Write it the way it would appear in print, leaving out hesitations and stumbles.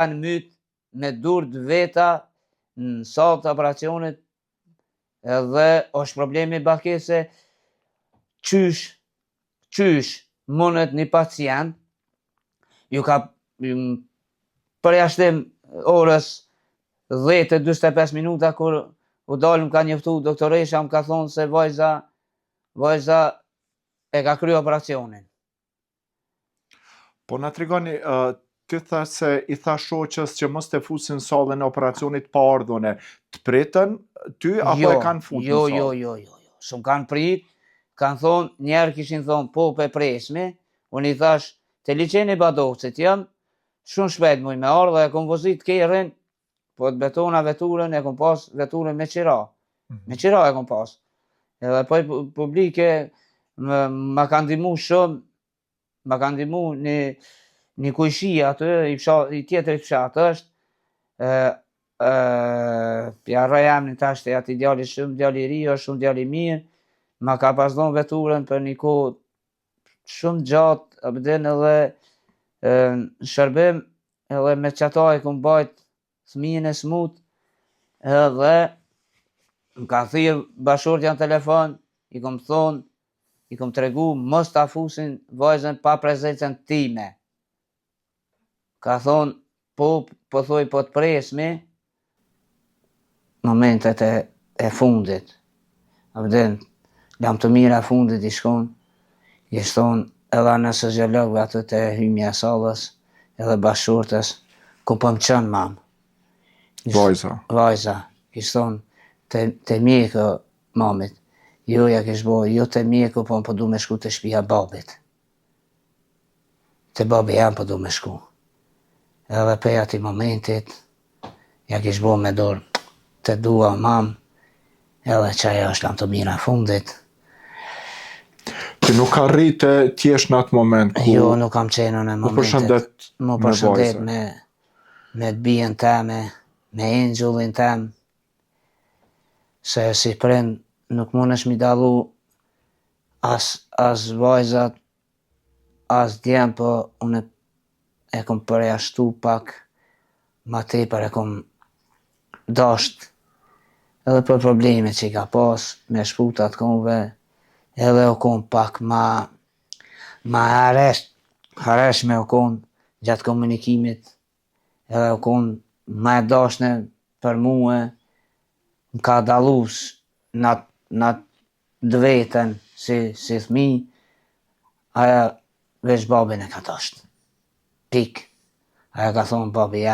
Kanë myt me dur të veta në salë të operacionit edhe është problemi bakese qysh mundet një pacient ju ka përjashtim orës 10-45 minuta kur u dalë më ka njoftu doktoresha, më ka thonë se vajza e ka kryer operacionin. Po na tregoni, ti tha se i tha shoqës që mos të fusin sallën e operacionit pa ardhune. Të pritën ty apo e kanë futur në sallë? Jo. S'm kanë prit, kanë thonë, njerë kishin thonë po pe presmi, unë i thash, te liçeni Badovcit jam, shumë shpejt muj me ardhë, e kom vozit kerrin, po të betona veturën, e kom pas veturën me qira. Me qira e kom pas. Edhe po publike, ma kanë ndihmu shumë, ma kanë ndihmu një kujshi aty, i tjetër i fshat është, pjarra jam një tashtë ati djali shumë, djali i ri, është shumë djali mirë, ma ka pas dhonë veturën për një kohë shumë gjatë, abden edhe në shërbim, edhe me qata i kom bajt fëmijën e smut, edhe më ka thirrë bashortja në telefon, i kom thonë, i kom tregu, mos ta fusin vajzën pa prezencën time. Ka thonë, po thoj po të presmi, momentet e fundit. Abden, lam të mira e fundit i shkon, i thonë edhe anesteziologëve aty të hymja e sallës, edhe bashortës, ku po më çon mam. Vajza, i thonë, te mjeku mamit, jo ja kish bo, jo te mjeku, po du me shku te shtëpia babit. Te babi jam po du me shku. Edhe pe ati momentit, ja kish bo me dorë, te dua mam, edhe qaja është lam të mira fundit. Ti nuk ka rritë t'jesh në atë moment? Jo, nuk kam qenë në momentit. Më përshëndet me të bijen teme, me enxullin tem, se si prind nuk mundesh mi dallu as vajzat, as djem, po unë e kom përjashtu pak ma tepër e kom dasht, edhe për problemet që i ka pas me shput atë konve, edhe u kon pak ma hareshme u kon gjatë komunikimit, edhe u kon ma e dashne për muë, më ka dallus në dvetën si thmi, aja veç babin e ka dasht. Pik. Aja ka thonë babi jam.